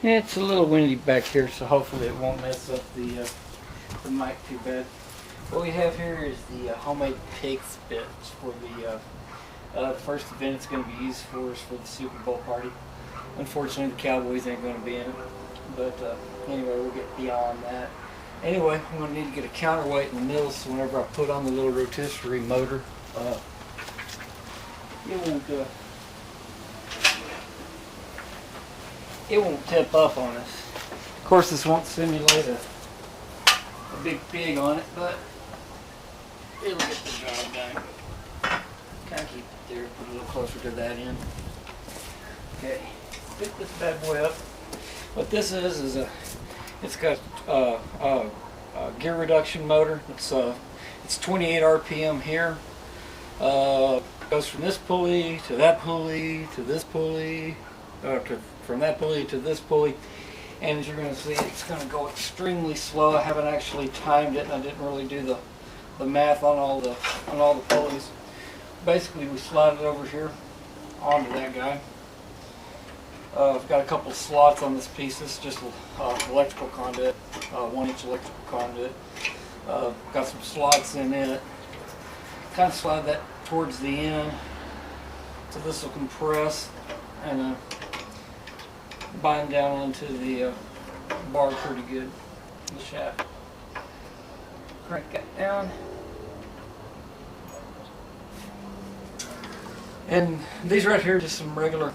It's a little windy back here, so hopefully it won't mess up the mic too bad. What we have here is the homemade pig spits for the first event it's going to be used for is for the Super Bowl party. Unfortunately, the Cowboys ain't going to be in it, but anyway, we'll get beyond that. Anyway, I'm going to need to get a counterweight in the middle, so whenever I put on the little rotisserie motor, it won't tip up on us. Of course, this won't simulate a big pig on it, but it'll get the job done. Kind of keep it there, put a little closer to that end. Okay, pick this bad boy up. What this is it's got a gear reduction motor. It's 28 RPM here. Goes from this pulley to that pulley to this pulley, from that pulley to this pulley, and as you're going to see, it's going to go extremely slow. I haven't actually timed it, and I didn't really do the math on all the pulleys. Basically, we slide it over here onto that guy. I've got a couple of slots on this piece. This is just electrical conduit, 1-inch electrical conduit. Got some slots in it. Kind of slide that towards the end, so this will compress and bind down onto the bar pretty good, the shaft. Crank that down. And these right here are just some regular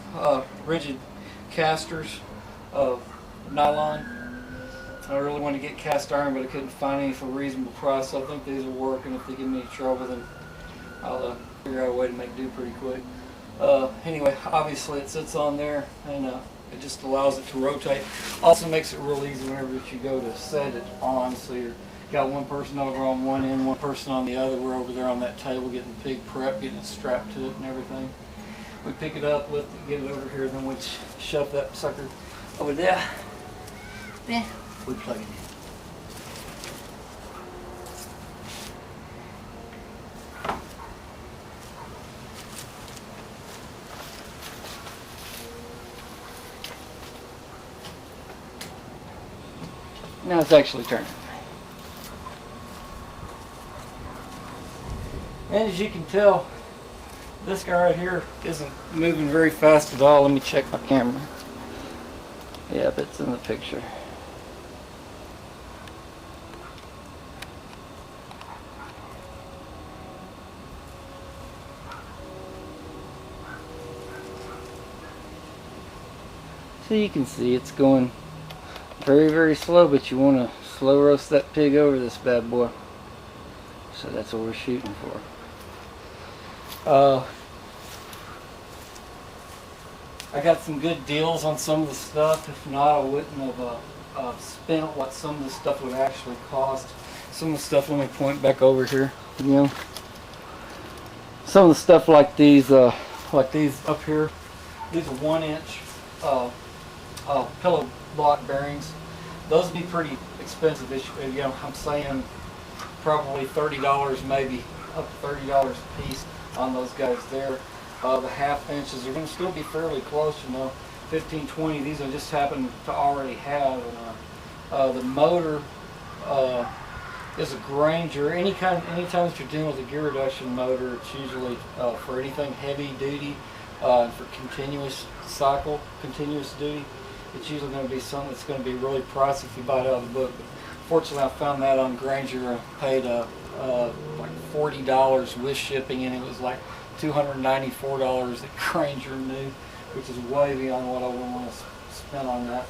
rigid casters of nylon. I really want to get cast iron, but I couldn't find any for a reasonable price, so I think these will work, and if they give me any trouble, then I'll figure out a way to make do pretty quick. Anyway, obviously it sits on there, and it just allows it to rotate. Also makes it real easy whenever you go to set it on, so you've got one person over on one end, one person on the other. We're over there on that table getting the pig prep, getting it strapped to it and everything. We pick it up, lift it, get it over here, then we shove that sucker over there. Then we plug it in. Now it's actually turning. And as you can tell, this guy right here isn't moving very fast at all. Let me check my camera. Yep, it's in the picture. So you can see it's going very, very slow, but you want to slow roast that pig over this bad boy. So that's what we're shooting for. I got some good deals on some of the stuff. If not, I wouldn't have spent what some of the stuff would actually cost. Some of the stuff, let me point back over here. You know, some of the stuff like these up here. These are 1-inch pillow block bearings. Those would be pretty expensive. You know, I'm saying probably $30, maybe up to $30 a piece on those guys there. The 1/2 inches are going to still be fairly close, you know, 15, 20. These I just happen to already have. And, the motor is a Granger. Anytime that you're dealing with a gear reduction motor, it's usually for anything heavy duty, for continuous cycle, continuous duty. It's usually going to be something that's going to be really pricey if you buy it out of the book. But fortunately, I found that on Granger. I paid like $40 with shipping, and it was like $294 that Granger knew, which is way beyond what I would want to spend on that.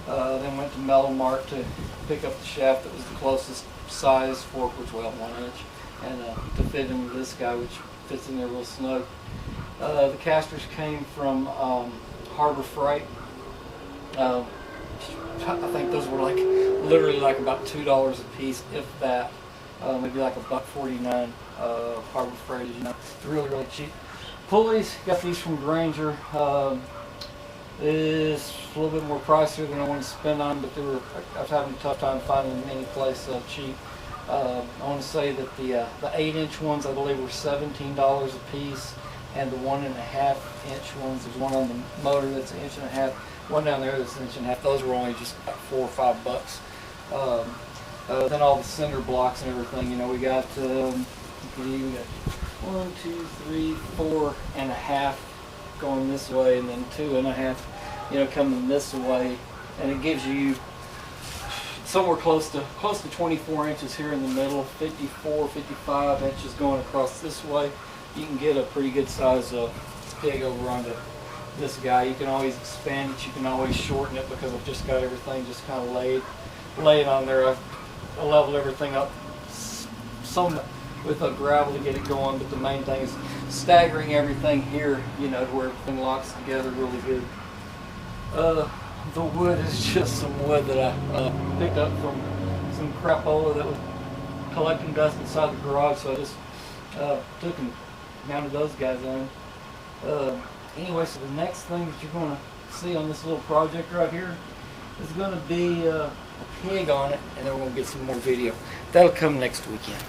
Then went to Metal Mart to pick up the shaft that was the closest size fork, which was 1 inch, and to fit into this guy, which fits in there real snug. The casters came from Harbor Freight. I think those were like literally like about $2 a piece, if that. Maybe like $1.49. Harbor Freight, you know, it's really, really cheap. Pulleys, got these from Granger. Is a little bit more pricier than I want to spend on, but I was having a tough time finding them any place cheap. I want to say that the 8-inch ones, I believe, were $17 a piece, and the 1.5-inch ones, there's one on the motor that's 1.5 inches. one down there that's an inch and a half. Those were only just about $4 or $5. Then all the cinder blocks and everything. You know, we got we got 1, 2, 3, 4.5 going this way, and then 2.5, you know, coming this way, and it gives you somewhere close to 24 inches here in the middle, 54, 55 inches going across this way. You can get a pretty good size pig over onto this guy. You can always expand it, you can always shorten it, because I've just got everything just kind of laid on there. I've leveled everything up somewhat with a gravel to get it going, but the main thing is staggering everything here, you know, to where everything locks together really good. The wood is just some wood that I picked up from some crapola that was collecting dust inside the garage, so I just took and mounted those guys on. Anyway, so the next thing that you're going to see on this little project right here is going to be a pig on it, and then we're going to get some more video. That'll come next weekend.